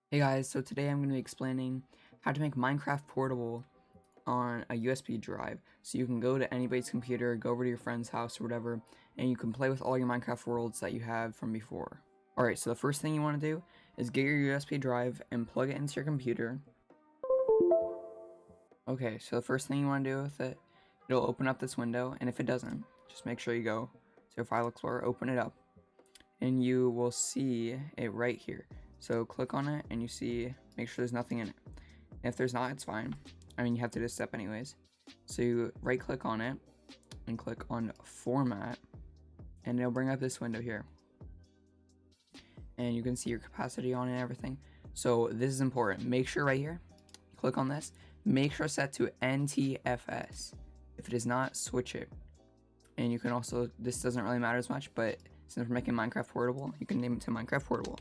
Hey guys, so today I'm going to be explaining how to make Minecraft portable on a USB drive. So you can go to anybody's computer, go over to your friend's house or whatever, and you can play with all your Minecraft worlds that you have from before. Alright, so the first thing you want to do is get your USB drive and plug it into your computer. Okay, so the first thing you want to do with it, it'll open up this window, and if it doesn't, just make sure you go to your File Explorer, open it up, and you will see it right here. So click on it and you see, make sure there's nothing in it. If there's not, it's fine. I mean, you have to do this step anyways. So you right click on it and click on format, and it'll bring up this window here. And you can see your capacity on it and everything. So this is important. Make sure right here, click on this, make sure it's set to NTFS. If it is not, switch it. And you can also, this doesn't really matter as much, but since we're making Minecraft portable, you can name it to Minecraft portable.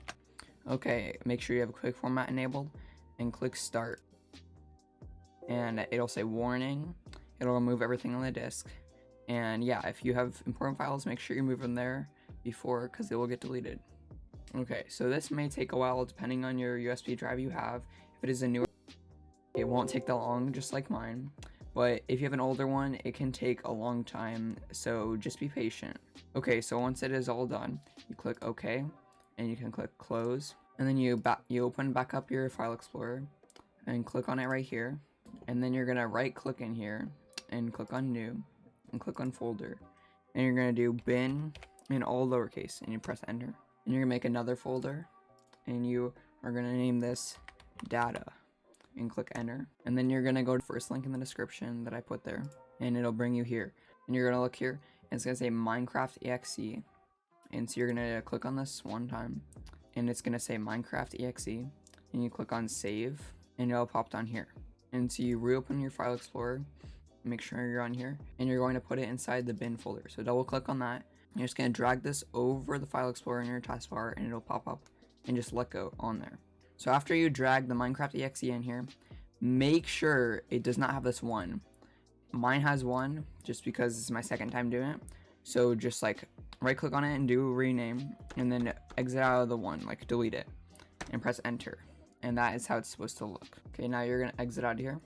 Okay, make sure you have a quick format enabled and click start. And it'll say warning, it'll remove everything on the disk. And yeah, if you have important files, make sure you move them there before, because they will get deleted. Okay, so this may take a while depending on your USB drive you have. If it is a newer, it won't take that long, just like mine. But if you have an older one, it can take a long time, so just be patient. Okay, so once it is all done, you click OK, and you can click close, and then you open back up your File Explorer and click on it right here, and then you're gonna right click in here and click on new and click on folder, and you're gonna do bin in all lowercase, and you press enter, and you're gonna make another folder, and you are gonna name this data and click enter, and then you're gonna go to the first link in the description that I put there, and it'll bring you here, and you're gonna look here and it's gonna say Minecraft.exe. And so you're gonna click on this one time, and it's gonna say Minecraft.exe, and you click on save, and it'll pop down here. And so you reopen your File Explorer, make sure you're on here, and you're going to put it inside the bin folder. So double click on that. You're just gonna drag this over the File Explorer in your taskbar, and it'll pop up, and just let go on there. So after you drag the Minecraft.exe in here, make sure it does not have this one. Mine has one, just because it's my second time doing it. So just like right click on it and do rename, and then exit out of the one, like delete it, and press enter, and that is how it's supposed to look. Okay, now you're gonna exit out of here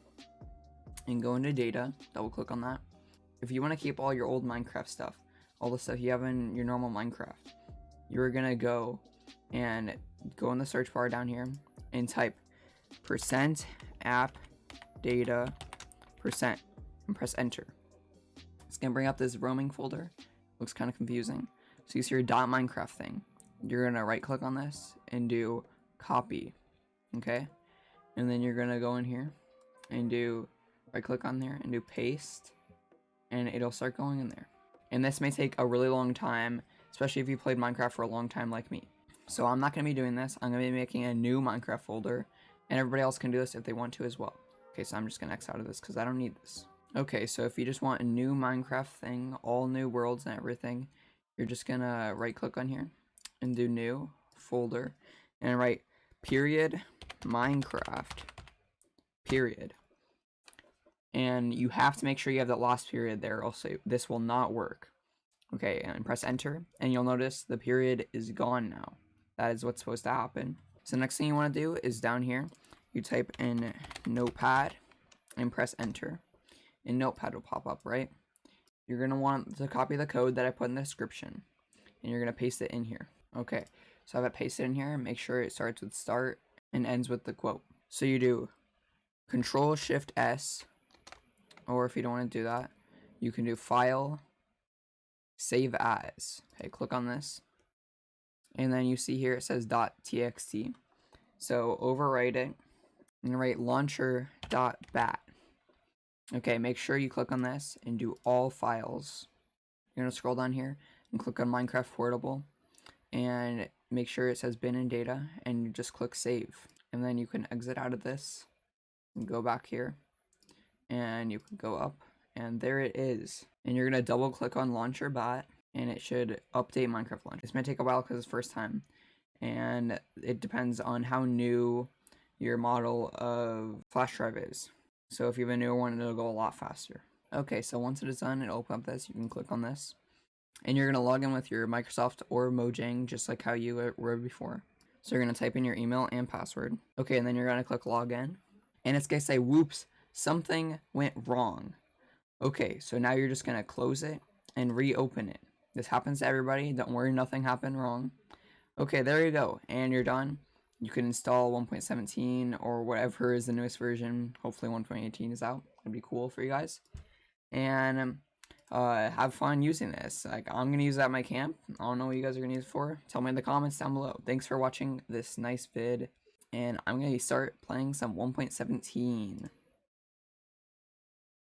and go into data, double click on that. If you want to keep all your old Minecraft stuff, all the stuff you have in your normal Minecraft, you're gonna go and go in the search bar down here and type %app data % and press enter. It's gonna bring up this roaming folder. Looks kind of confusing. So you see your .minecraft thing. You're gonna right click on this and do copy, okay? And then you're gonna go in here and do right click on there and do paste, and it'll start going in there. And this may take a really long time, especially if you played Minecraft for a long time like me. So I'm not gonna be doing this. I'm gonna be making a new Minecraft folder, and everybody else can do this if they want to as well. Okay, so I'm just gonna X out of this because I don't need this. Okay, so if you just want a new Minecraft thing, all new worlds and everything, you're just gonna right click on here and do new folder and write period Minecraft period. And you have to make sure you have that last period there, else this will not work. Okay, and press enter, and you'll notice the period is gone now. That is what's supposed to happen. So the next thing you want to do is down here, you type in notepad and press enter. And notepad will pop up, right? You're going to want to copy the code that I put in the description, and you're going to paste it in here. Okay, so I have it pasted in here. Make sure it starts with start and ends with the quote. So you do Control-Shift-S, or if you don't want to do that, you can do File, Save As. Okay, click on this, and then you see here it says .txt. So overwrite it and write launcher.bat. Okay, make sure you click on this and do all files. You're gonna scroll down here and click on Minecraft Portable, and make sure it says bin and data, and you just click save. And then you can exit out of this and go back here, and you can go up, and there it is. And you're gonna double click on Launcher Bot, and it should update Minecraft Launcher. This may take a while because it's first time, and it depends on how new your model of flash drive is. So if you have a newer one, it'll go a lot faster. Okay, so once it is done, it'll open up this. You can click on this, and you're gonna log in with your Microsoft or Mojang, just like how you were before. So you're going to type in your email and password. Okay, and then you're going to click login. And it's going to say, whoops, something went wrong. Okay, so now you're just going to close it and reopen it. This happens to everybody. Don't worry, nothing happened wrong. Okay, there you go. And you're done. You can install 1.17 or whatever is the newest version. Hopefully 1.18 is out. It'd be cool for you guys. And have fun using this. Like, I'm gonna use it at my camp. I don't know what you guys are gonna use it for. Tell me in the comments down below. Thanks for watching this nice vid, and I'm gonna start playing some 1.17.